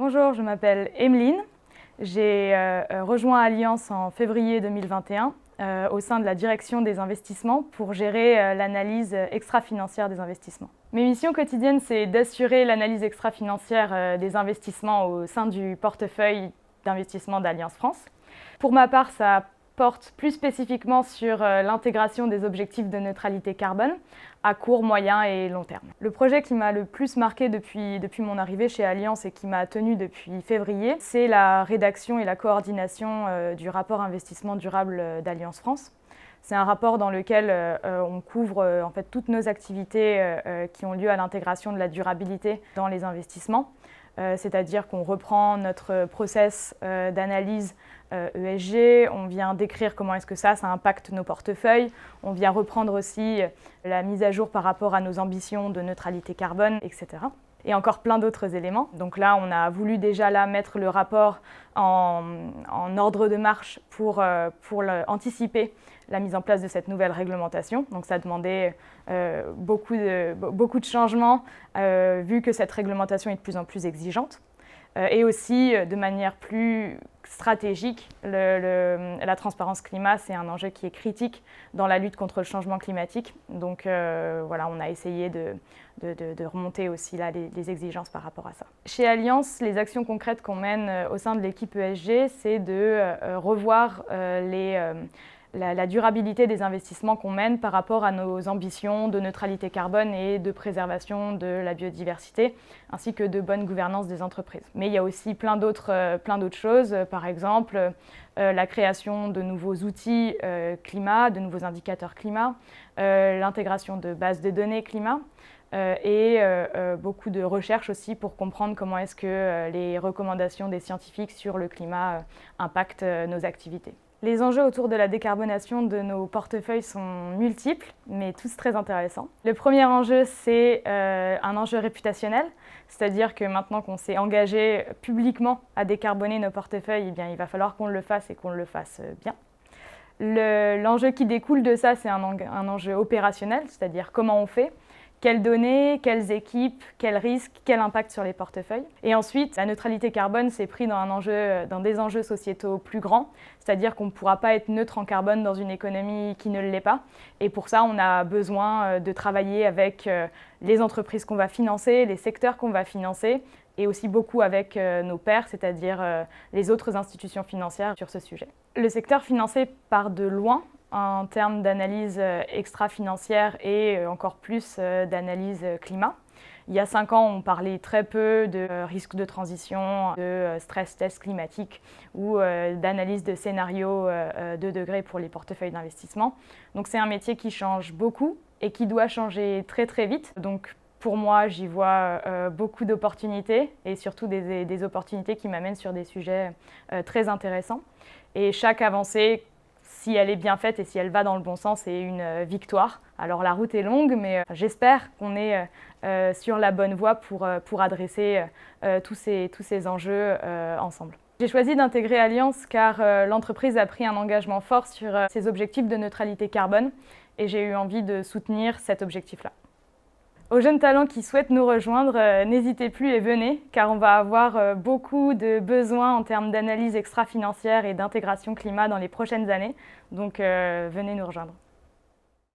Bonjour, je m'appelle Emeline. J'ai rejoint Allianz en février 2021 au sein de la direction des investissements pour gérer l'analyse extra-financière des investissements. Mes missions quotidiennes, c'est d'assurer l'analyse extra-financière des investissements au sein du portefeuille d'investissement d'Allianz France. Pour ma part, ça porte plus spécifiquement sur l'intégration des objectifs de neutralité carbone à court, moyen et long terme. Le projet qui m'a le plus marqué depuis mon arrivée chez Allianz et qui m'a tenue depuis février, c'est la rédaction et la coordination du rapport investissement durable d'Allianz France. C'est un rapport dans lequel on couvre en fait toutes nos activités qui ont lieu à l'intégration de la durabilité dans les investissements. C'est-à-dire qu'on reprend notre process d'analyse ESG, on vient décrire comment est-ce que ça impacte nos portefeuilles, on vient reprendre aussi la mise à jour par rapport à nos ambitions de neutralité carbone, etc. Et encore plein d'autres éléments. Donc là, on a voulu déjà mettre le rapport en ordre de marche pour anticiper la mise en place de cette nouvelle réglementation. Donc ça demandait beaucoup de changements vu que cette réglementation est de plus en plus exigeante. Et aussi, de manière plus stratégique, la transparence climat, c'est un enjeu qui est critique dans la lutte contre le changement climatique. Donc voilà, on a essayé de remonter aussi là, les exigences par rapport à ça. Chez Allianz, les actions concrètes qu'on mène au sein de l'équipe ESG, c'est de revoir la durabilité des investissements qu'on mène par rapport à nos ambitions de neutralité carbone et de préservation de la biodiversité, ainsi que de bonne gouvernance des entreprises. Mais il y a aussi plein d'autres choses, par exemple la création de nouveaux outils climat, de nouveaux indicateurs climat, l'intégration de bases de données climat, et beaucoup de recherches aussi pour comprendre comment est-ce que les recommandations des scientifiques sur le climat impactent nos activités. Les enjeux autour de la décarbonation de nos portefeuilles sont multiples, mais tous très intéressants. Le premier enjeu, c'est un enjeu réputationnel, c'est-à-dire que maintenant qu'on s'est engagé publiquement à décarboner nos portefeuilles, eh bien, il va falloir qu'on le fasse et qu'on le fasse bien. L'enjeu qui découle de ça, c'est un enjeu opérationnel, c'est-à-dire comment on fait, quelles données, quelles équipes, quels risques, quel impact sur les portefeuilles. Et ensuite, la neutralité carbone s'est pris dans des enjeux sociétaux plus grands, c'est-à-dire qu'on ne pourra pas être neutre en carbone dans une économie qui ne l'est pas. Et pour ça, on a besoin de travailler avec les entreprises qu'on va financer, les secteurs qu'on va financer, et aussi beaucoup avec nos pairs, c'est-à-dire les autres institutions financières sur ce sujet. Le secteur financier part de loin en termes d'analyse extra-financière et encore plus d'analyse climat. Il y a 5 ans, on parlait très peu de risques de transition, de stress test climatique ou d'analyse de scénarios 2 degrés pour les portefeuilles d'investissement. Donc c'est un métier qui change beaucoup et qui doit changer très très vite. Donc pour moi, j'y vois beaucoup d'opportunités et surtout des opportunités qui m'amènent sur des sujets très intéressants. Et chaque avancée, si elle est bien faite et si elle va dans le bon sens, c'est une victoire. Alors la route est longue, mais j'espère qu'on est sur la bonne voie pour adresser tous ces enjeux ensemble. J'ai choisi d'intégrer Allianz car l'entreprise a pris un engagement fort sur ses objectifs de neutralité carbone et j'ai eu envie de soutenir cet objectif-là. Aux jeunes talents qui souhaitent nous rejoindre, n'hésitez plus et venez, car on va avoir beaucoup de besoins en termes d'analyse extra-financière et d'intégration climat dans les prochaines années. Donc venez nous rejoindre.